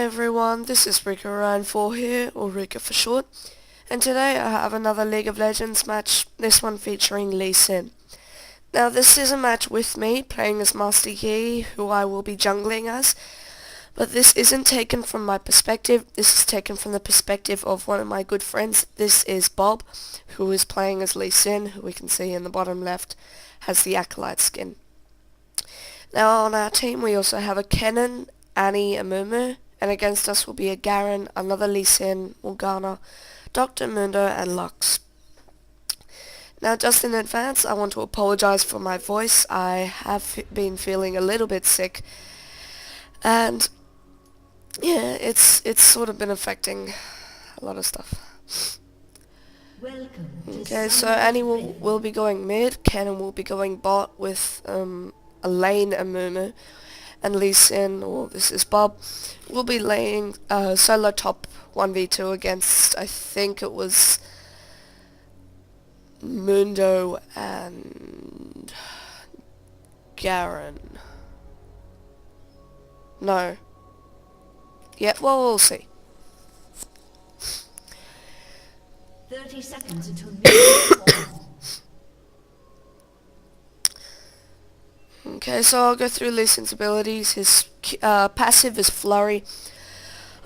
Hey everyone, this is Rika4 here, or Rika for short, and today I have another League of Legends match, this one featuring Lee Sin. Now this is a match with me, playing as Master Yi, who I will be jungling as, but this isn't taken from my perspective, this is taken from the perspective of one of my good friends. This is Bob, who is playing as Lee Sin, who we can see in the bottom left, has the Acolyte skin. Now on our team we also have a Kennen, Annie, and Mumu, and against us will be a Garen, another Lee Sin, Morgana, Dr. Mundo, and Lux. Now just in advance, I want to apologize for my voice. I have been feeling a little bit sick, and yeah, it's sort of been affecting a lot of stuff. Okay, so Annie will be going mid, Kennen will be going bot with Elaine and Mumu, and Lee Sin, or this is Bob, will be laying solo top 1v2 against, I think it was Mundo and Garen. No. Yeah, well, we'll see. 30 seconds until Okay, so I'll go through Lee Sin's abilities. His passive is Flurry.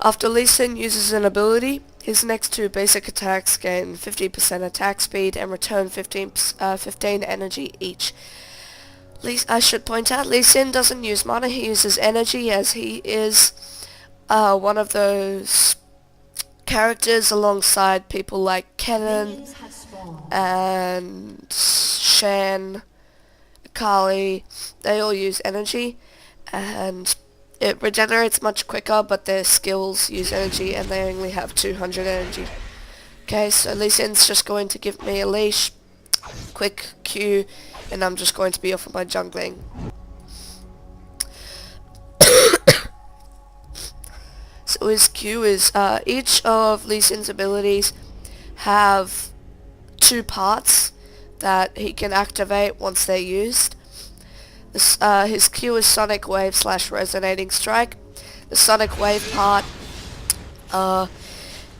After Lee Sin uses an ability, his next two basic attacks gain 50% attack speed and return 15 energy each. I should point out, Lee Sin doesn't use mana, he uses energy, as he is one of those characters alongside people like Kennen and Shen, Kali. They all use energy, and it regenerates much quicker, but their skills use energy and they only have 200 energy. Okay, so Lee Sin's just going to give me a leash, quick Q, and I'm just going to be off of my jungling. So his Q is, each of Lee Sin's abilities have two parts that he can activate once they're used. His Q is Sonic Wave / Resonating Strike. The Sonic Wave part,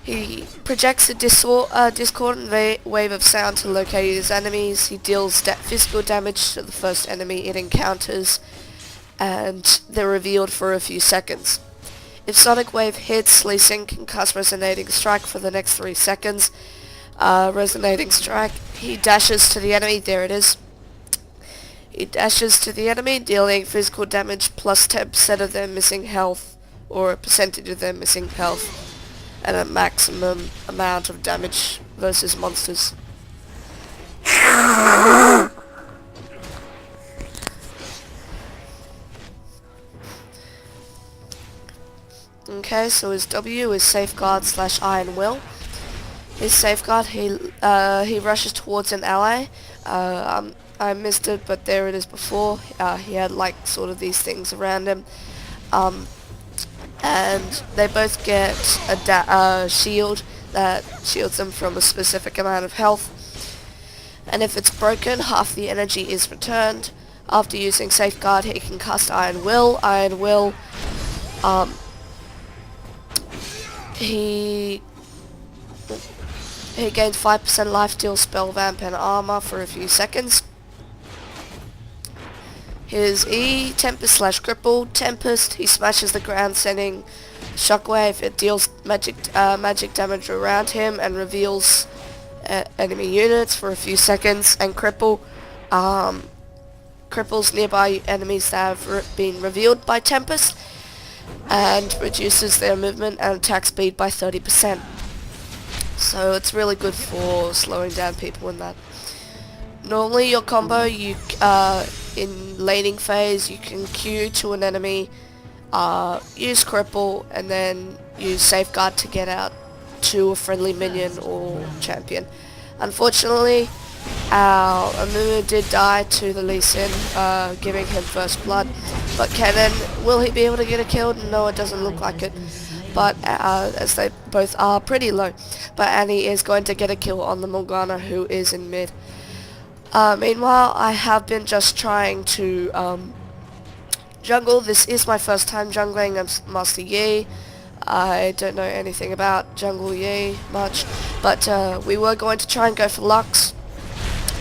he projects a discordant wave of sound to locate his enemies. He deals physical damage to the first enemy it encounters, and they're revealed for a few seconds. If Sonic Wave hits, Lee Sin can cast Resonating Strike for the next 3 seconds. Resonating Strike, he dashes to the enemy, there it is. He dashes to the enemy, dealing physical damage plus 10% of their missing health, or a percentage of their missing health, and a maximum amount of damage versus monsters. Okay, so his W is Safeguard / Iron Will. His Safeguard, he rushes towards an ally. I missed it, but there it is before. He had like sort of these things around him. And they both get a shield that shields them from a specific amount of health. And if it's broken, half the energy is returned. After using Safeguard, he can cast Iron Will. Iron Will, he gains 5% lifesteal, spell vamp, and armor for a few seconds. His E, Tempest / Cripple. Tempest, he smashes the ground, sending Shockwave. It deals magic damage around him and reveals enemy units for a few seconds. And Cripple, cripples nearby enemies that have been revealed by Tempest, and reduces their movement and attack speed by 30%. So it's really good for slowing down people in that. Normally your combo, in laning phase, you can Q to an enemy, use Cripple, and then use Safeguard to get out to a friendly minion or champion. Unfortunately, our Amumu did die to the Lee Sin, giving him first blood. But Kennen, will he be able to get a kill? No, it doesn't look like it. But as they both are pretty low. But Annie is going to get a kill on the Morgana, who is in mid. Meanwhile, I have been just trying to jungle. This is my first time jungling. I'm Master Yi. I don't know anything about Jungle Yi much, but we were going to try and go for Lux.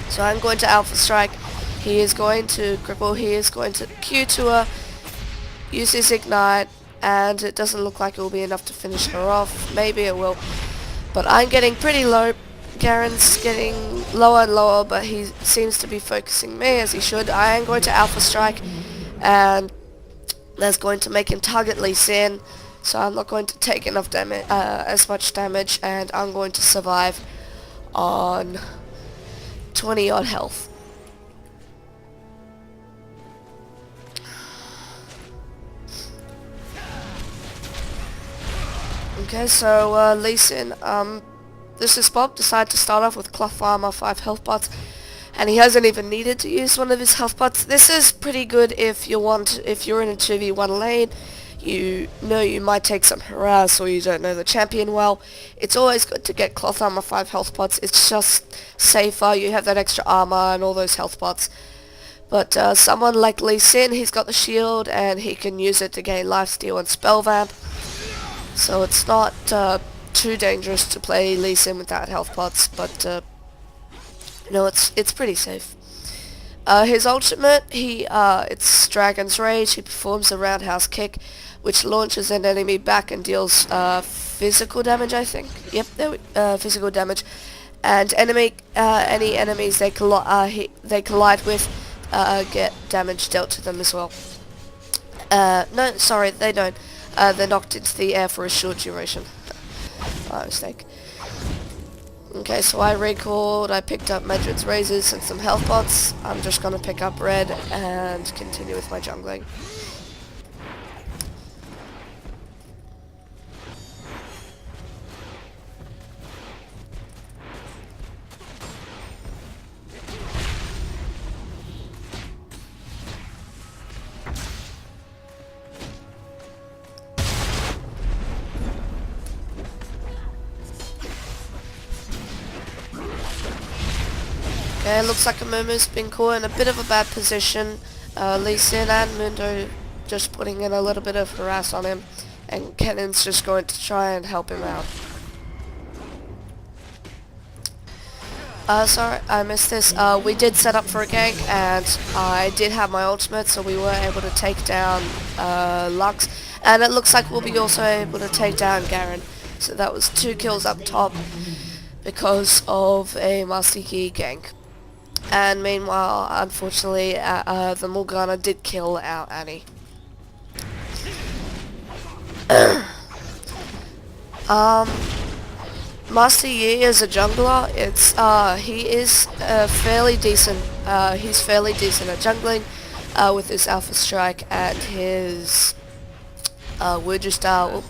So I'm going to Alpha Strike. He is going to cripple, he is going to Q to her, use his Ignite, and it doesn't look like it will be enough to finish her off. Maybe it will. But I'm getting pretty low. Garen's getting lower and lower, but he seems to be focusing me as he should. I am going to Alpha Strike, and that's going to make him target Lee Sin. So I'm not going to take enough damage, as much damage, and I'm going to survive on 20 odd health. Okay, so Lee Sin, this is Bob, decided to start off with cloth armor, 5 health pots, and he hasn't even needed to use one of his health pots. This is pretty good if you're in a 2v1 lane, you know you might take some harass or you don't know the champion well. It's always good to get cloth armor, 5 health pots. It's just safer, you have that extra armor and all those health pots. But someone like Lee Sin, he's got the shield and he can use it to gain lifesteal and spell vamp. So it's not too dangerous to play Lee Sin without health pots, but you know, it's pretty safe. His ultimate, it's Dragon's Rage. He performs a roundhouse kick, which launches an enemy back and deals physical damage, I think. Yep, physical damage. And any enemies they collide with get damage dealt to them as well. No, sorry, they don't. They're knocked into the air for a short duration. My mistake. Okay, so I recalled, I picked up Madrid's Razors and some health pots. I'm just gonna pick up red and continue with my jungling. Okay, looks like Amumu's been caught in a bit of a bad position. Lee Sin and Mundo just putting in a little bit of harass on him, and Kennan's just going to try and help him out. Sorry, I missed this. We did set up for a gank, and I did have my ultimate, so we were able to take down Lux, and it looks like we'll be also able to take down Garen. So that was 2 kills up top because of a Master Yi gank. And meanwhile, unfortunately, the Morgana did kill our Annie. Master Yi is a jungler. He is fairly decent. He's fairly decent at jungling with his Alpha Strike and his Wuju style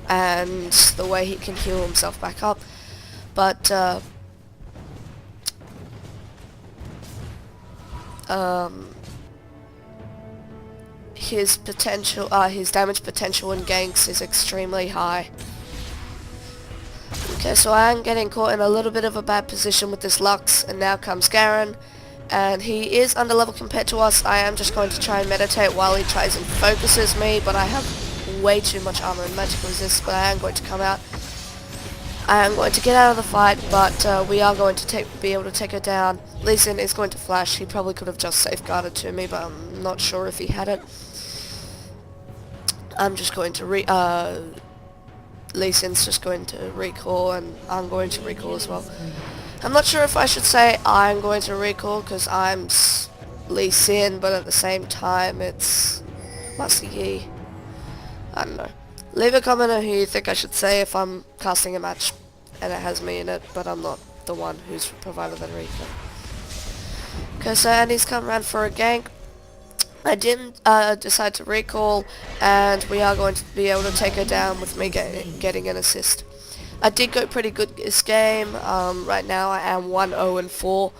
and the way he can heal himself back up. But his damage potential in ganks is extremely high. Okay, so I am getting caught in a little bit of a bad position with this Lux, and now comes Garen, and he is under level compared to us. I am just going to try and meditate while he tries and focuses me, but I have way too much armor and magic resist, but I am going to come out. I am going to get out of the fight, but we are going to be able to take her down. Lee Sin is going to flash. He probably could have just safeguarded to me, but I'm not sure if he had it. I'm just going to Lee Sin's just going to recall, and I'm going to recall as well. I'm not sure if I should say I'm going to recall, because I'm Lee Sin, but at the same time it's Master Yi. I don't know. Leave a comment on who you think I should say if I'm casting a match and it has me in it, but I'm not the one who's provided that recall. Okay, so Andy's come around for a gank. I didn't decide to recall, and we are going to be able to take her down with me getting an assist. I did go pretty good this game. Right now I am 1-0-4,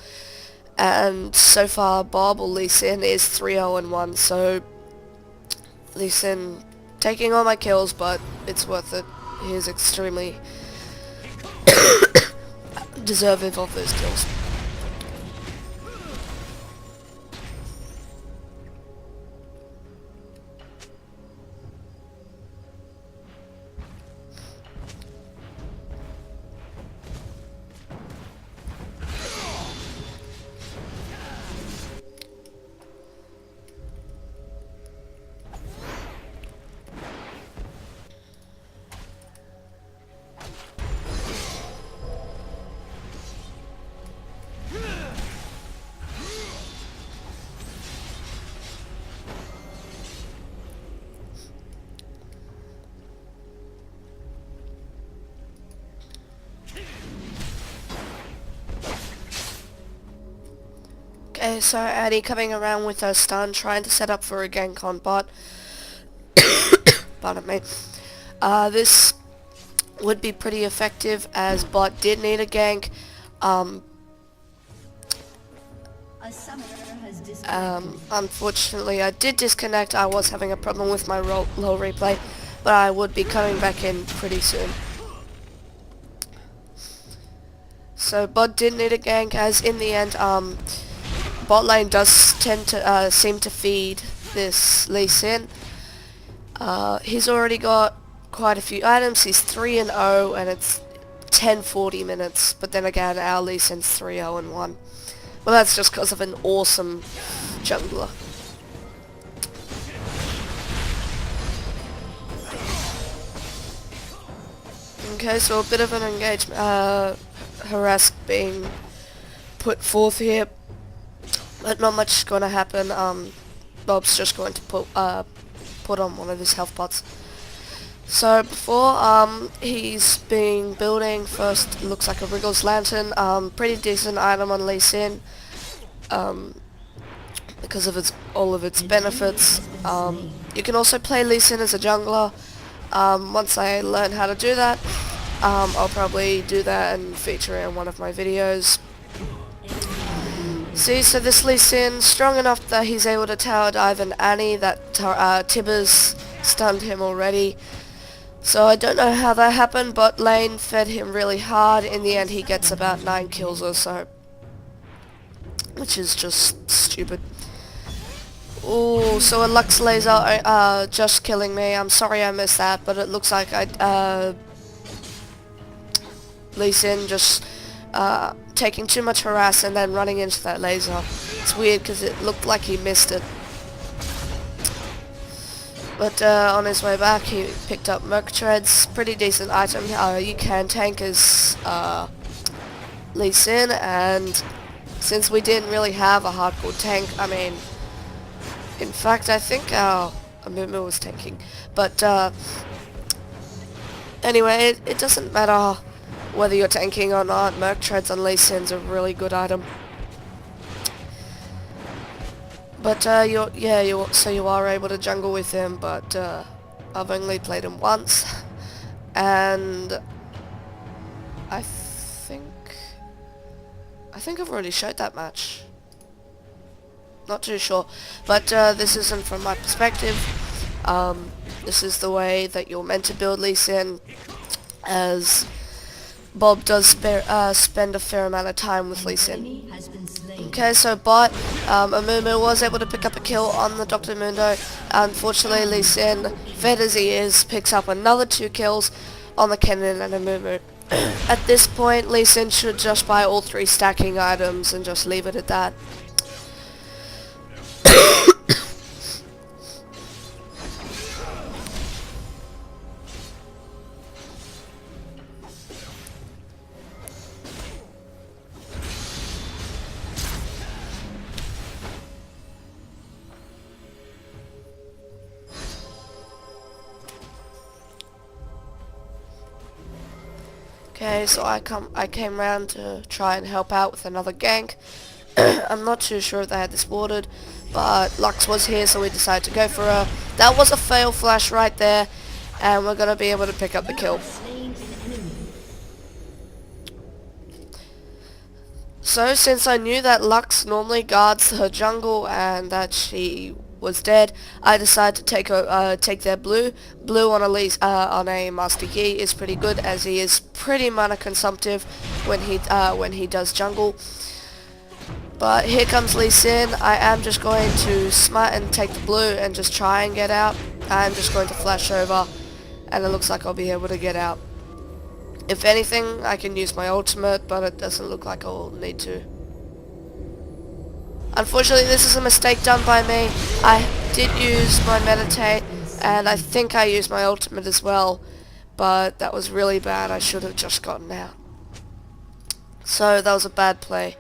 and so far Bob or Lee Sin is 3-0-1, so Lee Sin taking all my kills, but it's worth it. He is extremely deserving of those kills. Okay, so Annie coming around with her stun, trying to set up for a gank on bot. Pardon me. This would be pretty effective as bot did need a gank. A summoner has disconnected. Unfortunately I did disconnect. I was having a problem with my LoLReplay, but I would be coming back in pretty soon. So bot did need a gank, as in the end bot lane does tend to seem to feed this Lee Sin. He's already got quite a few items. He's 3-0 and it's 10:40 minutes, but then again our Lee Sin's 3-0-1. Well, that's just because of an awesome jungler. Okay, so a bit of an engagement, harass being put forth here, but not much is going to happen. Bob's just going to put on one of his health pots. So before he's been building, first looks like a Wriggles Lantern, pretty decent item on Lee Sin, because of all of its benefits. You can also play Lee Sin as a jungler. Once I learn how to do that, I'll probably do that and feature it in one of my videos. See, so this Lee Sin, strong enough that he's able to tower dive an Annie. That Tibbers stunned him already. So I don't know how that happened, but lane fed him really hard. In the end he gets about 9 kills or so, which is just stupid. Ooh, so a Lux laser just killing me. I'm sorry I missed that, but it looks like Lee Sin just taking too much harass and then running into that laser. It's weird because it looked like he missed it. But on his way back he picked up Merc Treads, pretty decent item. You can tank as Lee Sin, and since we didn't really have a hardcore tank, I mean, in fact I think our Amumu was tanking. But anyway, it doesn't matter whether you're tanking or not. Merc Treads on Lee Sin's a really good item. But so you are able to jungle with him, but I've only played him once, and I think I've already showed that match. Not too sure, but this isn't from my perspective. This is the way that you're meant to build Lee Sin, as Bob does spend a fair amount of time with Lee Sin. Okay, so bot, Amumu was able to pick up a kill on the Dr. Mundo. Unfortunately, Lee Sin, fed as he is, picks up another 2 kills on the Kennen and Amumu. At this point, Lee Sin should just buy all 3 stacking items and just leave it at that. Okay, so I came round to try and help out with another gank. I'm not too sure if they had this warded, but Lux was here, so we decided to go for her. That was a fail flash right there, and we're going to be able to pick up the kill. So since I knew that Lux normally guards her jungle and that she was dead, I decided to take their blue. Blue on a Master Yi is pretty good, as he is pretty mana consumptive when he does jungle. But here comes Lee Sin. I am just going to smite and take the blue and just try and get out. I'm just going to flash over, and it looks like I'll be able to get out. If anything, I can use my ultimate, but it doesn't look like I'll need to. Unfortunately, this is a mistake done by me. I did use my meditate, and I think I used my ultimate as well, but that was really bad. I should have just gotten out. So that was a bad play.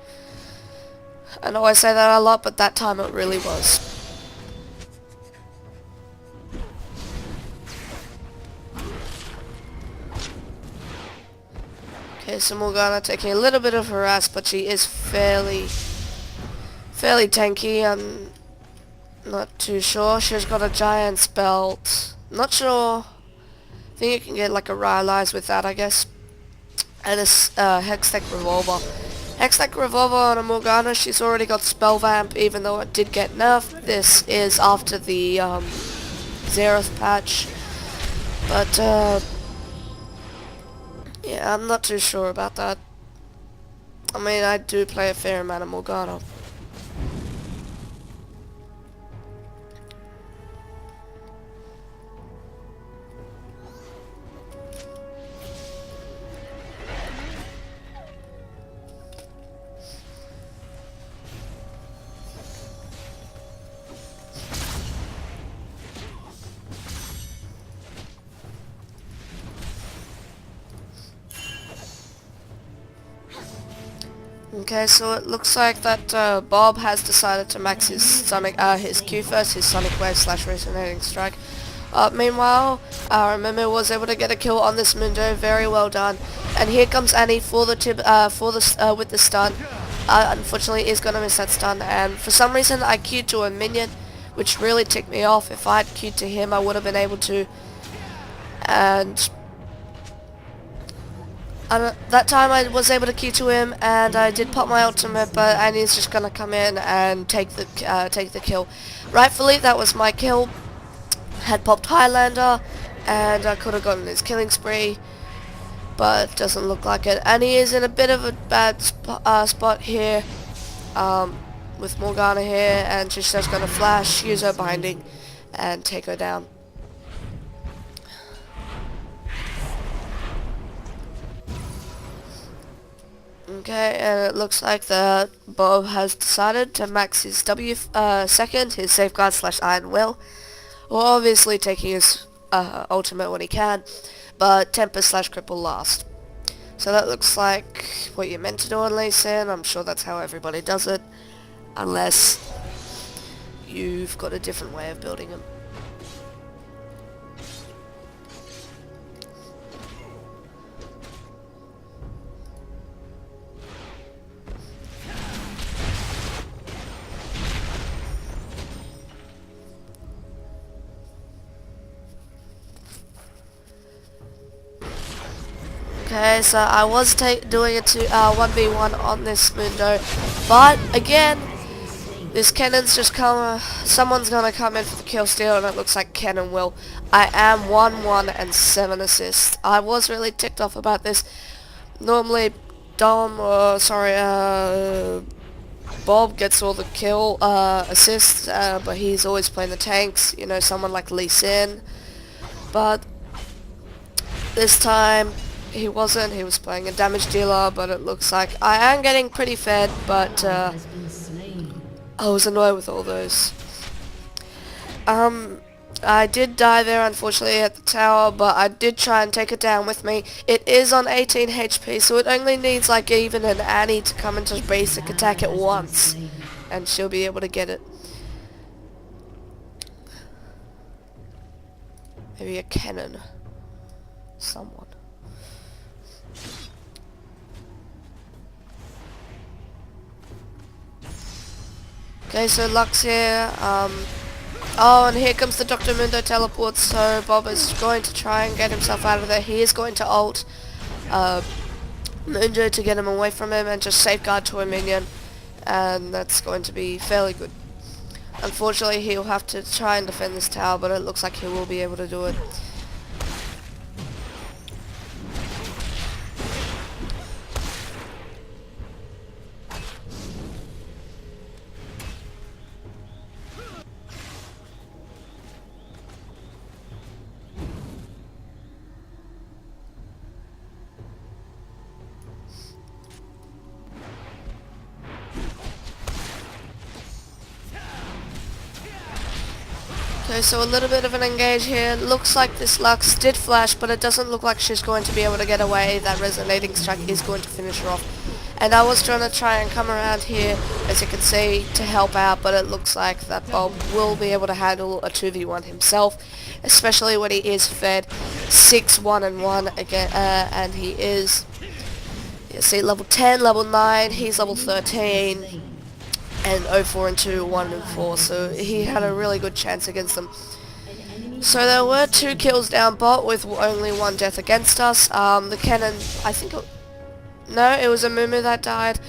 I know I say that a lot, but that time it really was. Okay, so Morgana taking a little bit of harass, but she is fairly fairly tanky. I'm not too sure. She's got a giant's belt. Not sure. I think you can get like a Rylai's with that, I guess. And a Hextech Revolver. Hextech Revolver on a Morgana, she's already got Spell Vamp, even though it did get nerfed. This is after the Xerath patch. But, yeah, I'm not too sure about that. I mean, I do play a fair amount of Morgana. Okay, so it looks like that Bob has decided to max his his Q first, his Sonic Wave / Resonating Strike. Meanwhile, Mimi was able to get a kill on this Mundo. Very well done. And here comes Annie for the with the stun. Unfortunately, is gonna miss that stun. And for some reason, I queued to a minion, which really ticked me off. If I had queued to him, I would have been able to. And that time I was able to queue to him, and I did pop my ultimate, but Annie's just gonna come in and take the kill. Rightfully, that was my kill. Had popped Highlander, and I could have gotten his killing spree, but doesn't look like it. Annie is in a bit of a bad spot here, with Morgana here, and she's just gonna flash, use her binding, and take her down. Okay, and it looks like that Bob has decided to max his W second, his Safeguard / Iron Will. Well, obviously taking his ultimate when he can, but Temper / Cripple last. So that looks like what you're meant to do on Lee Sin. I'm sure that's how everybody does it, unless you've got a different way of building him. Okay, so I was doing a 1v1 on this Mundo, but again, this Cannon's just someone's gonna come in for the kill steal, and it looks like Cannon will. I am 1-1 and 7 assists. I was really ticked off about this. Normally, Bob gets all the kill assists, but he's always playing the tanks, you know, someone like Lee Sin. But this time, he wasn't. He was playing a damage dealer, but it looks like I am getting pretty fed, but I was annoyed with all those. I did die there, unfortunately, at the tower, but I did try and take it down with me. It is on 18 HP, so it only needs like even an Annie to come into basic attack at once, and she'll be able to get it. Maybe a cannon. Someone. Okay, so Lux here. Oh, and here comes the Dr. Mundo teleport, so Bob is going to try and get himself out of there. He is going to ult Mundo to get him away from him and just safeguard to a minion, and that's going to be fairly good. Unfortunately, he'll have to try and defend this tower, but it looks like he will be able to do it. Okay, so a little bit of an engage here. Looks like this Lux did flash, but it doesn't look like she's going to be able to get away. That Resonating Strike is going to finish her off. And I was trying to come around here, as you can see, to help out, but it looks like that Bob will be able to handle a 2v1 himself, especially when he is fed 6-1-1 again, and he is, you see, level 10, level 9, he's level 13. and 0-4 and 2, 1 and 4, so he had a really good chance against them. So there were 2 kills down bot with only 1 death against us. The cannon, I think, no, it was a Mumu that died,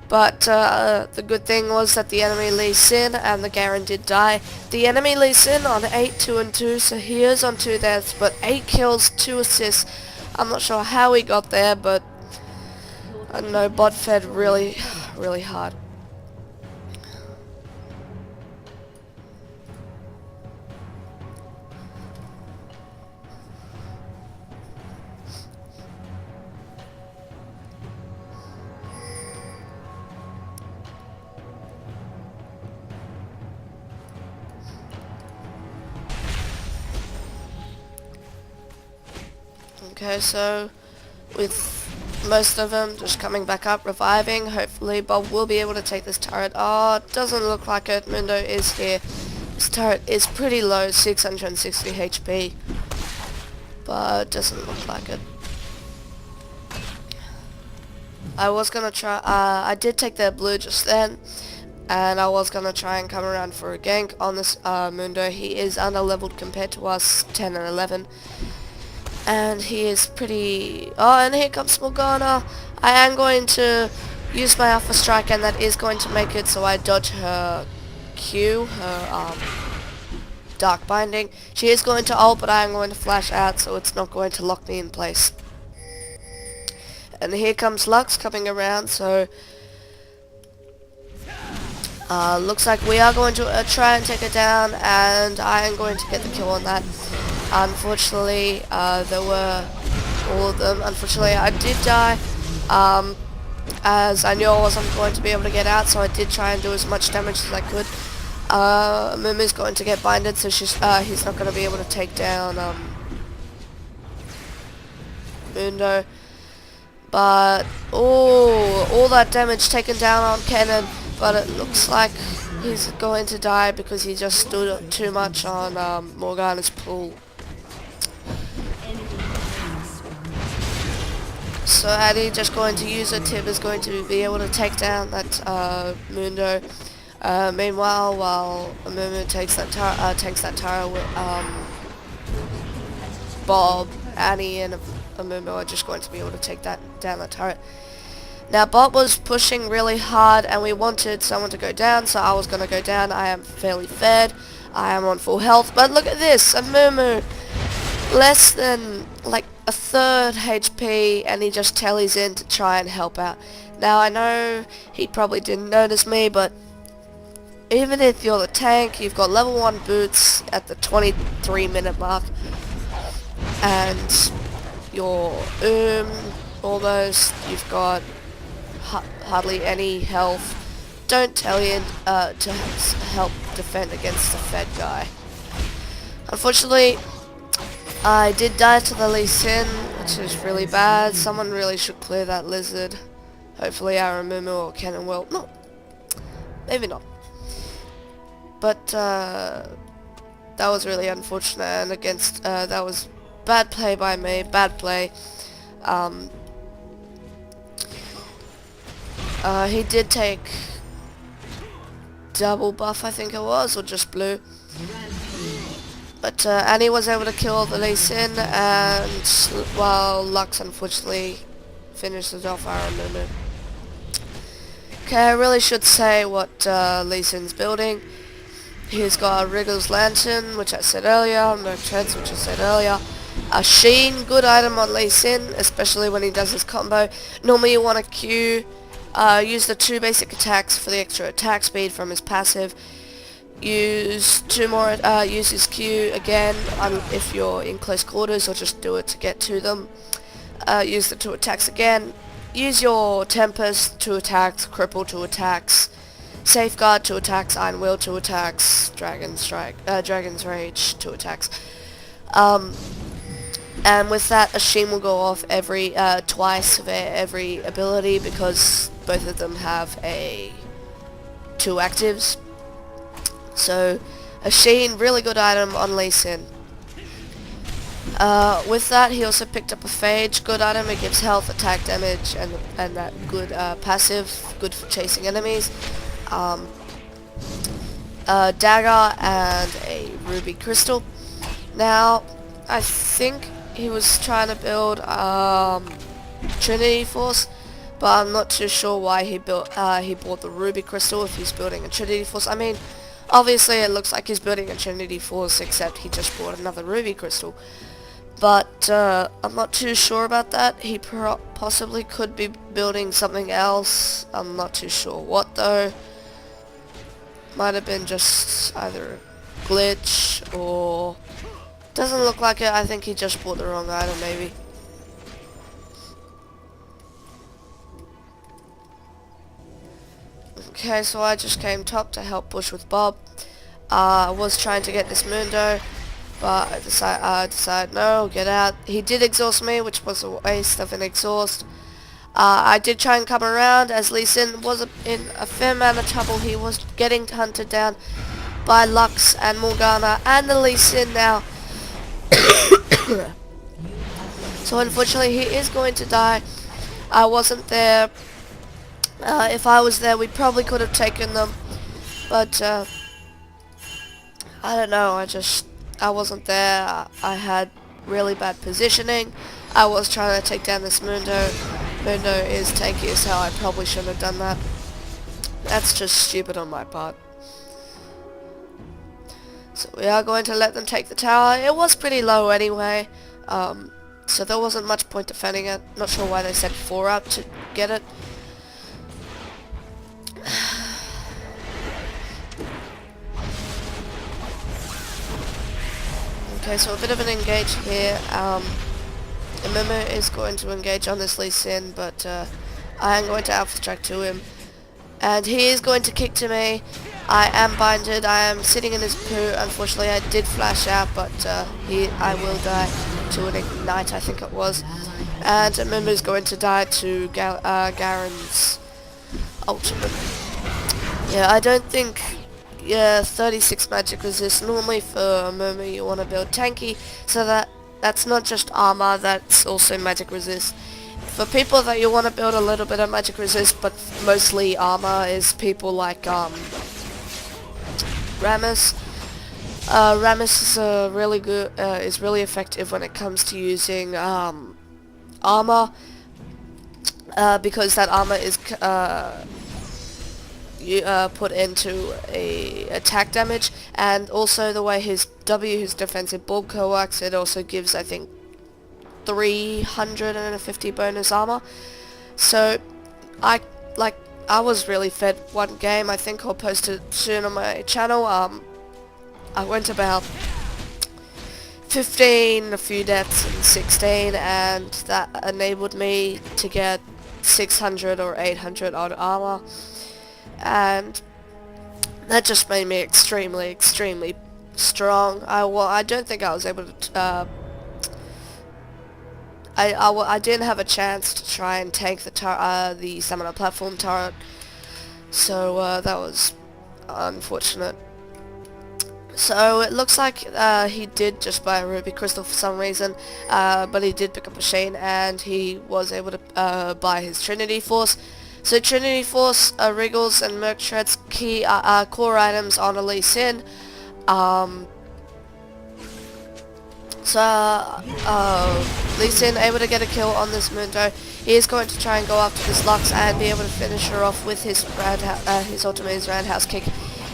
but the good thing was that the enemy Lee Sin and the Garen did die. The enemy Lee Sin on 8, 2 and 2, so he is on 2 deaths, but 8 kills, 2 assists. I'm not sure how he got there, but I don't know, bot fed really, really hard. Okay, so with most of them just coming back up, reviving, hopefully Bob will be able to take this turret. Oh, it doesn't look like it. Mundo is here. This turret is pretty low, 660 HP, but doesn't look like it. I was gonna try, I did take their blue just then, and I was gonna try and come around for a gank on this Mundo. He is under leveled compared to us, 10 and 11. And he is pretty... Oh, and here comes Morgana. I am going to use my Alpha Strike, and that is going to make it so I dodge her Q, her Dark Binding. She is going to ult, but I am going to flash out, so it's not going to lock me in place. And here comes Lux coming around, so... looks like we are going to try and take her down, and I am going to get the kill on that. Unfortunately, there were all of them. Unfortunately, I did die, as I knew I wasn't going to be able to get out, so I did try and do as much damage as I could. Mumu's going to get binded, so he's not going to be able to take down Mundo. But, all that damage taken down on Cannon, but it looks like he's going to die because he just stood too much on Morgana's pool. So Addy just going to use a tip is going to be able to take down that Mundo. Meanwhile, while Mumu takes that tower with Bob, Addy, and Mumu are just going to be able to take down that turret. Now Bob was pushing really hard, and we wanted someone to go down, so I was going to go down. I am fairly fed. I am on full health, but look at this, a Mumu, less than like a third HP, and he just tellies in to try and help out. Now I know he probably didn't notice me, but even if you're the tank, you've got level 1 boots at the 23-minute mark, and you're almost, you've got hardly any health. Don't tell you to help defend against the fed guy. Unfortunately, I did die to the Lee Sin, which is really bad. Someone really should clear that lizard. Hopefully our Mumu or Cannon will. No, maybe not. But that was really unfortunate, and against that was bad play by me. Bad play. He did take double buff, I think it was, or just blue. But Annie was able to kill the Lee Sin, and while Lux unfortunately finishes off our Mumu. Okay, I really should say what Lee Sin's building. He's got a Wriggle's Lantern, which I said earlier, Merc Treads, which I said earlier. A Sheen, good item on Lee Sin, especially when he does his combo. Normally you want to Q, use the 2 basic attacks for the extra attack speed from his passive. Use 2 more, use his Q again if you're in close quarters, or just do it to get to them. Use the 2 attacks again. Use your Tempest, 2 attacks, Cripple, 2 attacks, Safeguard, 2 attacks, Iron Will, 2 attacks, Dragon's Rage, 2 attacks. And with that, a Sheen will go off every twice for every ability, because both of them have 2 actives. So a Sheen, really good item on Lee Sin. With that, he also picked up a Phage, good item. It gives health, attack damage, and that good passive, good for chasing enemies. a dagger and a ruby crystal. Now, I think he was trying to build Trinity Force, but I'm not too sure why he bought the ruby crystal if he's building a Trinity Force. I mean, obviously it looks like he's building a Trinity Force, except he just bought another ruby crystal. But I'm not too sure about that. He possibly could be building something else. I'm not too sure what though. Might have been just either a glitch or... Doesn't look like it. I think he just bought the wrong item maybe. Okay, so I just came top to help push with Bob. I was trying to get this Mundo, but I decided no, get out. He did exhaust me, which was a waste of an exhaust. I did try and come around as Lee Sin was in a fair amount of trouble. He was getting hunted down by Lux and Morgana and the Lee Sin now. So unfortunately he is going to die. I wasn't there. If I was there we probably could have taken them. But I don't know, I wasn't there. I had really bad positioning. I was trying to take down this Mundo. Mundo is tanky as hell. I probably shouldn't have done that. That's just stupid on my part. So we are going to let them take the tower. It was pretty low anyway, so there wasn't much point defending it. Not sure why they sent 4 up to get it. Okay, so a bit of an engage here. Momo is going to engage on this Lee Sin, but I am going to alpha strike to him. And he is going to kick to me. I am binded. I am sitting in his poo. Unfortunately, I did flash out, but I will die to an ignite, I think it was. And Momo is going to die to Garen's ultimate. Yeah, I don't think... Yeah, 36 magic resist. Normally for Momo you want to build tanky, so that's not just armor, that's also magic resist. For people that you want to build a little bit of magic resist, but mostly armor, is people like Rammus. Rammus is really good, is really effective when it comes to using armor, because that armor is put into a attack damage, and also the way his his defensive bulk works, it also gives, I think, 350 bonus armor. So I was really fed one game. I think I'll post it soon on my channel. I went about 15, a few deaths in 16, and that enabled me to get 600 or 800 odd armor, and that just made me extremely strong. I don't think I was able to I didn't have a chance to try and tank the stamina platform turret, so that was unfortunate. So it looks like he did just buy a ruby crystal for some reason, but he did pick up a Shane, and he was able to buy his Trinity Force. So Trinity Force, Wriggles and Merc Shred's key core items on a Lee Sin. Lee Sin able to get a kill on this Mundo. He is going to try and go after this Lux and be able to finish her off with his ultimate roundhouse kick.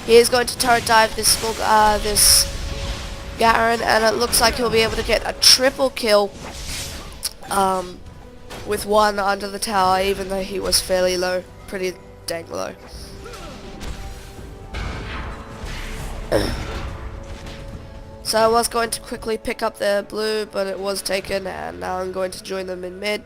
He is going to turret dive this Garen, and it looks like he'll be able to get a triple kill with one under the tower, even though he was fairly low, pretty dang low. So I was going to quickly pick up their blue, but it was taken, and now I'm going to join them in mid.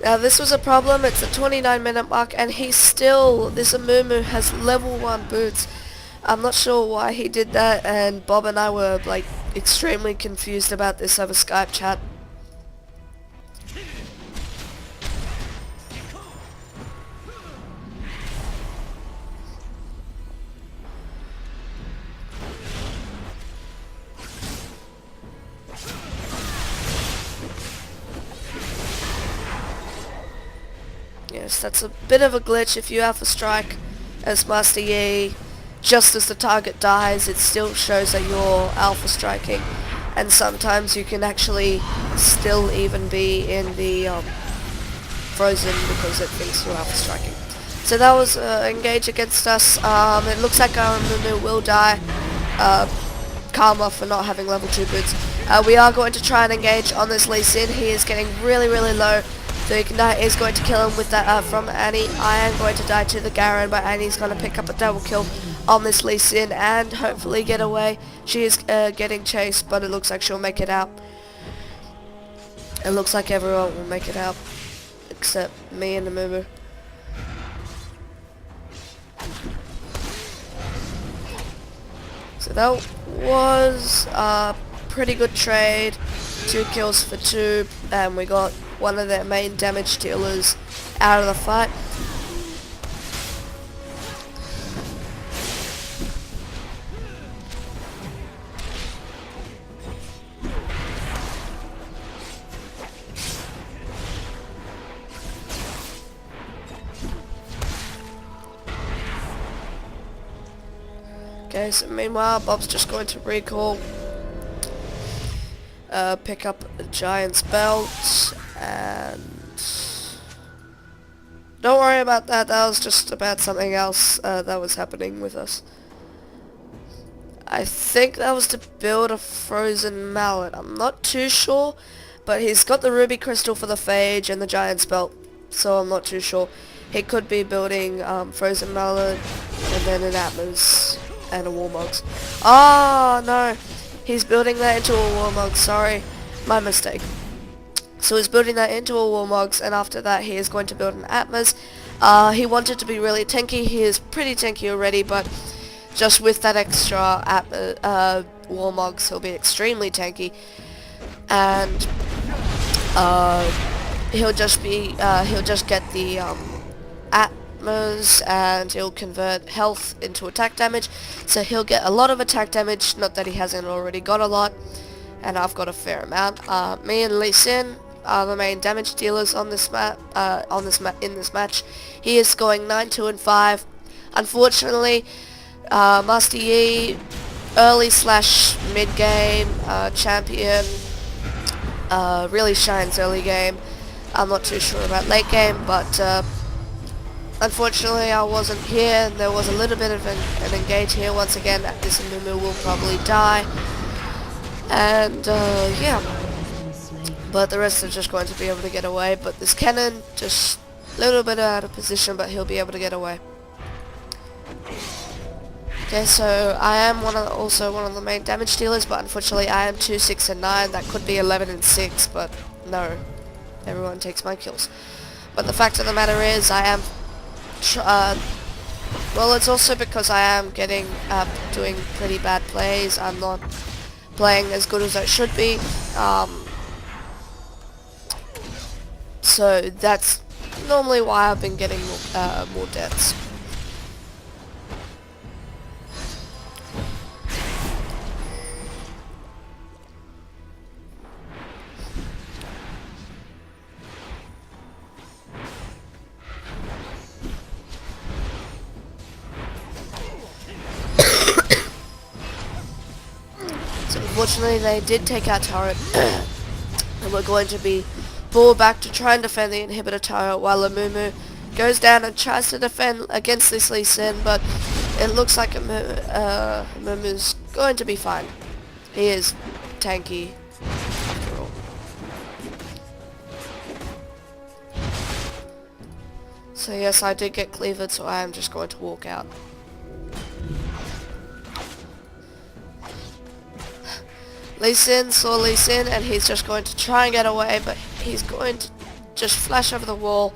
Now this was a problem. It's a 29-minute mark, and this Amumu has level 1 boots. I'm not sure why he did that, and Bob and I were like extremely confused about this over Skype chat. Yes, that's a bit of a glitch. If you Alpha Strike as Master Yi, just as the target dies, it still shows that you're Alpha Striking. And sometimes you can actually still even be in the frozen because it thinks you're Alpha Striking. So that was engage against us. It looks like our Mumu will die. Karma for not having level 2 boots. We are going to try and engage on this Lee Sin. He is getting really low. The Ignite is going to kill him with that from Annie. I am going to die to the Garen, but Annie's going to pick up a double kill on this Lee Sin and hopefully get away. She is getting chased, but it looks like she'll make it out. It looks like everyone will make it out, except me and the Mumu. So that was a pretty good trade. 2 kills for 2, and we got one of their main damage dealers out of the fight. Okay, so meanwhile, Bob's just going to recall, pick up a Giant's Belt, and don't worry about that, that was just about something else that was happening with us. I think that was to build a Frozen Mallet, I'm not too sure, but he's got the Ruby Crystal for the Phage and the Giant's Belt, so I'm not too sure. He could be building Frozen Mallet, and then an Atlas, and a Warmogs. Oh no, he's building that into a Warmog, sorry, my mistake. So he's building that into a Warmogs, and after that he is going to build an Atlas. He wanted to be really tanky, he is pretty tanky already, but just with that extra Warmogs he'll be extremely tanky. And he'll just get the Atlas, and he'll convert health into attack damage, so he'll get a lot of attack damage, not that he hasn't already got a lot, and I've got a fair amount. Me and Lee Sin are the main damage dealers on this in this match. He is going 9-2 and 5. Unfortunately, Master Yi, early / mid game champion, really shines early game. I'm not too sure about late game, but unfortunately I wasn't here, and there was a little bit of an engage here. Once again, this Mumu will probably die, and yeah, but the rest are just going to be able to get away. But this Cannon, just a little bit out of position, but he'll be able to get away. Okay, so I am also one of the main damage dealers, but unfortunately I am 2, 6, and 9. That could be 11 and 6, but no, everyone takes my kills. But the fact of the matter is, I am well, it's also because I am doing pretty bad plays. I'm not playing as good as I should be. So that's normally why I've been getting more deaths. Unfortunately, they did take our turret, and we're going to be pulled back to try and defend the inhibitor turret while Amumu goes down and tries to defend against this Lee Sin, but it looks like Amumu's going to be fine. He is tanky after all. So yes, I did get cleavered, so I am just going to walk out. Lee Sin saw Lee Sin, and he's just going to try and get away, but he's going to just flash over the wall,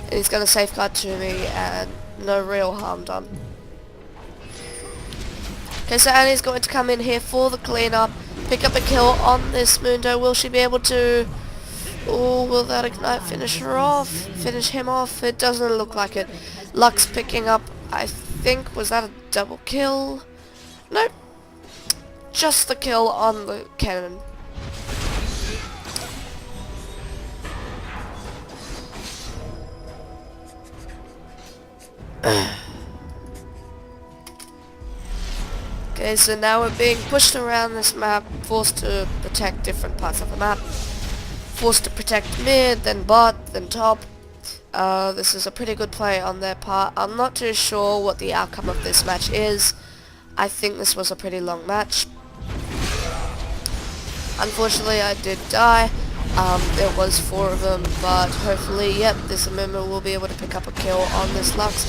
and he's going to safeguard to me, and no real harm done. Okay, so Annie's going to come in here for the cleanup, pick up a kill on this Mundo. Will she be able to... Oh, will that Ignite finish her off? Finish him off? It doesn't look like it. Lux picking up, I think, was that a double kill? Nope. Just the kill on the cannon. Okay, so now we're being pushed around this map, forced to protect different parts of the map. Forced to protect mid, then bot, then top. This is a pretty good play on their part. I'm not too sure what the outcome of this match is. I think this was a pretty long match. Unfortunately, I did die. There was 4 of them, but hopefully, yep, this Amumu will be able to pick up a kill on this Lux.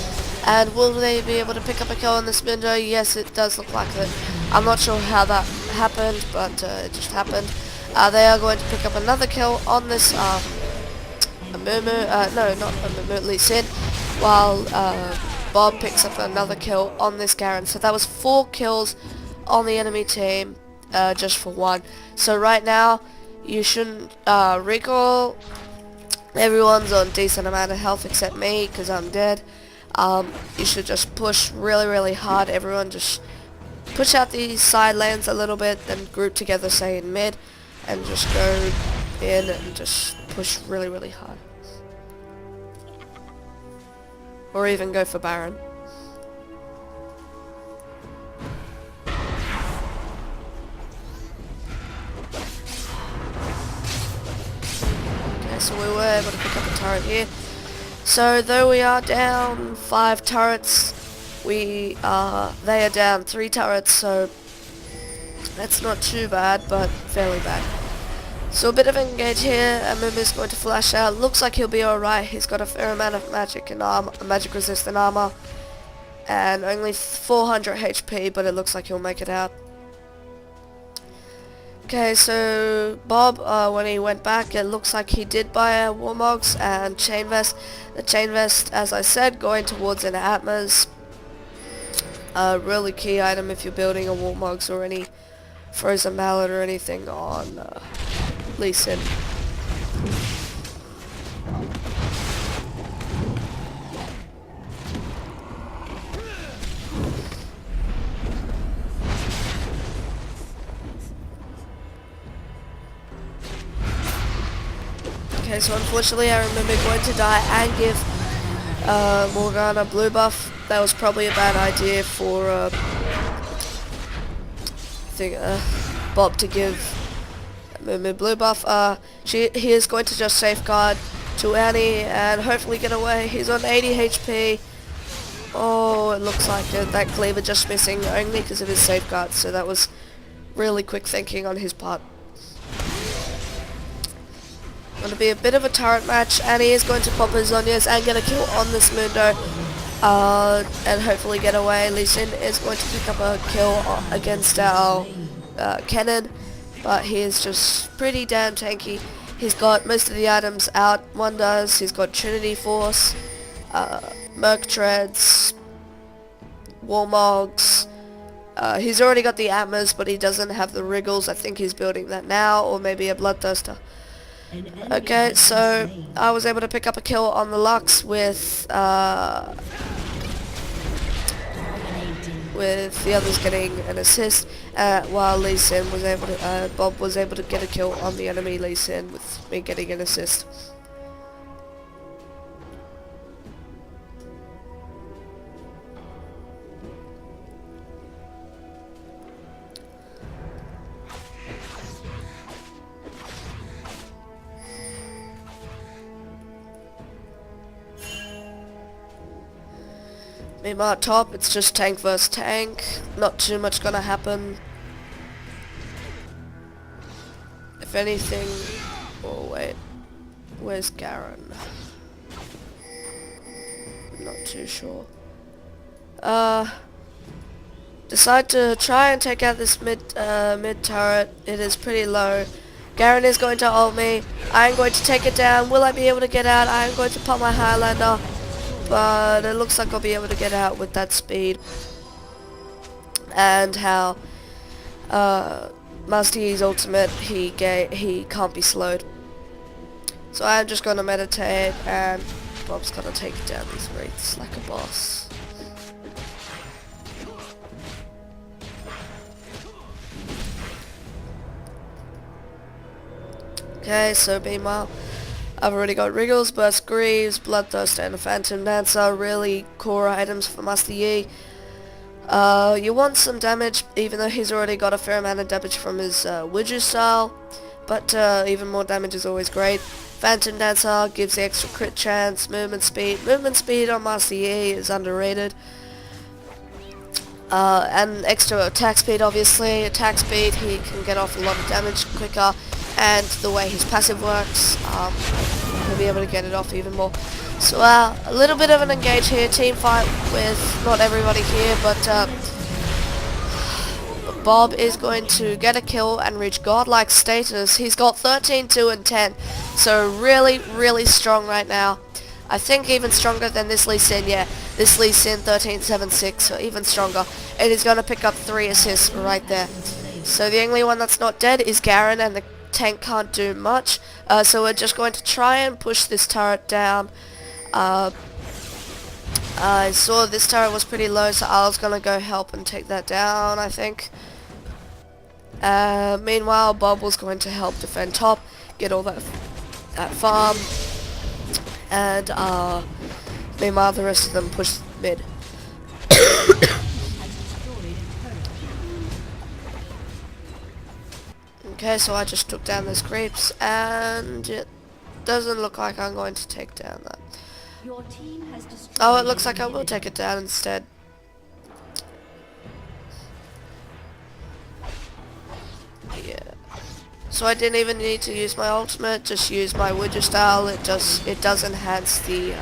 And will they be able to pick up a kill on this Mindo? Yes, it does look like it. I'm not sure how that happened, but it just happened. They are going to pick up another kill on this Amumu, no, not Amumu, Lee Sin, while Bob picks up another kill on this Garen. So that was 4 kills on the enemy team, just for 1. So right now, you shouldn't recall. Everyone's on decent amount of health except me, because I'm dead. You should just push really, really hard. Everyone just push out these side lanes a little bit, then group together, say in mid, and just go in and just push really, really hard. Or even go for Baron. Okay, so we were able to pick up a turret here. So though we are down 5 turrets, they are down 3 turrets, so that's not too bad, but fairly bad. So a bit of engage here. Amumu is going to flash out. Looks like he'll be alright. He's got a fair amount of magic and armor, magic resistant armor, and only 400 HP, but it looks like he'll make it out. Okay, so Bob, when he went back, it looks like he did buy a Warmogs and Chain Vest. The Chain Vest, as I said, going towards an Atmas. A really key item if you're building a Warmogs or any Frozen Mallet or anything on Lee Sin. Okay, so unfortunately I remember going to die and give Morgana blue buff. That was probably a bad idea for Bob to give Mumu blue buff. He is going to just safeguard to Annie and hopefully get away. He's on 80 HP. Oh, it looks like that cleaver just missing only because of his safeguard, so that was really quick thinking on his part. Going to be a bit of a turret match, and he is going to pop his Zhonya's and get a kill on this Mundo, and hopefully get away. Lee Sin is going to pick up a kill against our Kennen, but he is just pretty damn tanky. He's got most of the items out. One does. He's got Trinity Force, Merc Treads, Warmogs. He's already got the Atmas, but he doesn't have the Wriggles. I think he's building that now, or maybe a Bloodthirster. Okay, so I was able to pick up a kill on the Lux with the others getting an assist, while Lee Sin was able to, Bob was able to get a kill on the enemy Lee Sin with me getting an assist. Meanwhile, top, it's just tank versus tank. Not too much gonna happen. If anything... Oh, wait. Where's Garen? I'm not too sure. Decide to try and take out this mid turret. It is pretty low. Garen is going to ult me. I am going to take it down. Will I be able to get out? I am going to pop my Highlander. But it looks like I'll be able to get out with that speed. And how Master Yi's ultimate, he can't be slowed. So I'm just going to meditate, and Bob's going to take down these wraiths like a boss. Okay, so meanwhile, I've already got Wriggles, Burst Greaves, Bloodthirst, and a Phantom Dancer, really core items for Master Yi. You want some damage, even though he's already got a fair amount of damage from his Wuju style, but even more damage is always great. Phantom Dancer gives the extra crit chance, movement speed. Movement speed on Master Yi is underrated. And extra attack speed, obviously. Attack speed, he can get off a lot of damage quicker, and the way his passive works, he'll be able to get it off even more. So a little bit of an engage here, team fight with not everybody here, but Bob is going to get a kill and reach godlike status. He's got 13, 2, and 10, so really, really strong right now. I think even stronger than this Lee Sin, yeah. This Lee Sin 13, 7, 6, so even stronger. And he's going to pick up 3 assists right there. So the only one that's not dead is Garen, and the tank can't do much. So we're just going to try and push this turret down. I saw this turret was pretty low, so I was going to go help and take that down, I think. Meanwhile, Bob was going to help defend top, get all that farm. And meanwhile the rest of them push mid. Okay, so I just took down those creeps, and it doesn't look like I'm going to take down that. Oh, it looks like I will take it down instead. Yeah. So I didn't even need to use my ultimate, just use my Wuju style. It does enhance the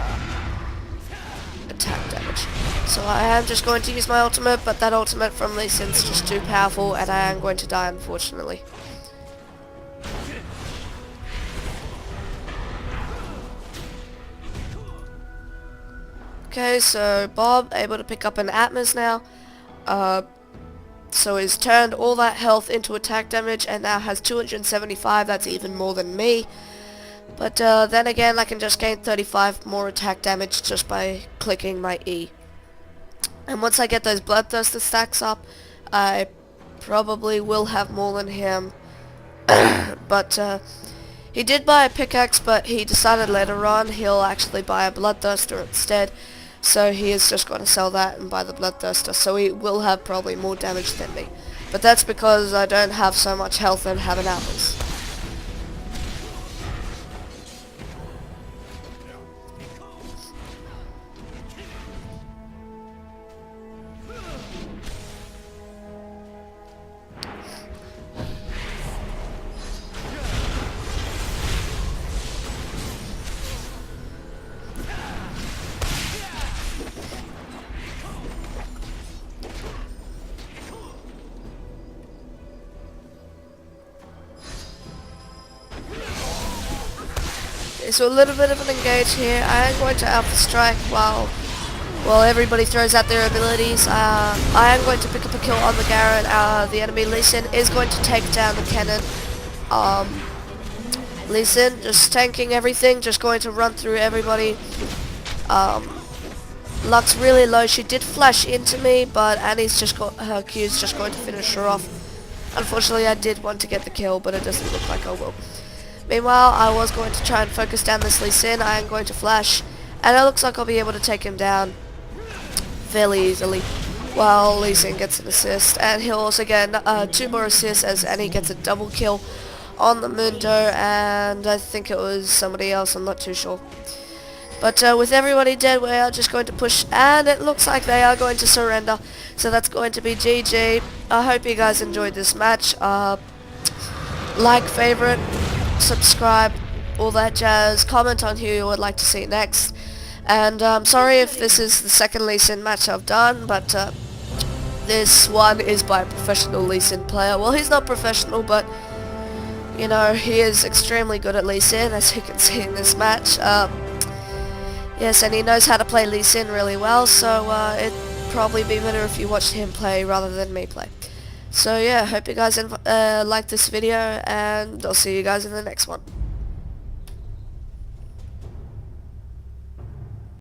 attack damage. So I am just going to use my ultimate, but that ultimate from Lee Sin's just too powerful, and I am going to die, unfortunately. Okay, so Bob able to pick up an Atmos now. So he's turned all that health into attack damage and now has 275, that's even more than me. But then again, I can just gain 35 more attack damage just by clicking my E. And once I get those Bloodthirster stacks up, I probably will have more than him. But he did buy a pickaxe, but he decided later on he'll actually buy a Bloodthirster instead. So he is just going to sell that and buy the Bloodthirster, so he will have probably more damage than me. But that's because I don't have so much health and have an Atlas. So a little bit of an engage here. I am going to Alpha Strike while everybody throws out their abilities. I am going to pick up a kill on the Garen. The enemy Lee Sin is going to take down the cannon. Lee Sin just tanking everything, just going to run through everybody. Luck's really low. She did flash into me, but Annie's just got her Q's just going to finish her off. Unfortunately, I did want to get the kill, but it doesn't look like I will. Meanwhile, I was going to try and focus down this Lee Sin. I am going to flash, and it looks like I'll be able to take him down fairly easily while Lee Sin gets an assist, and he'll also get 2 more assists as Annie gets a double kill on the Mundo, and I think it was somebody else, I'm not too sure. But with everybody dead, we are just going to push, and it looks like they are going to surrender, so that's going to be GG. I hope you guys enjoyed this match. Like, favorite, subscribe, all that jazz, comment on who you would like to see next, and I'm sorry if this is the second Lee Sin match I've done, but this one is by a professional Lee Sin player. Well, he's not professional, but you know, he is extremely good at Lee Sin, as you can see in this match. Yes, and he knows how to play Lee Sin really well, so it'd probably be better if you watched him play rather than me play. So yeah, hope you guys like this video, and I'll see you guys in the next one.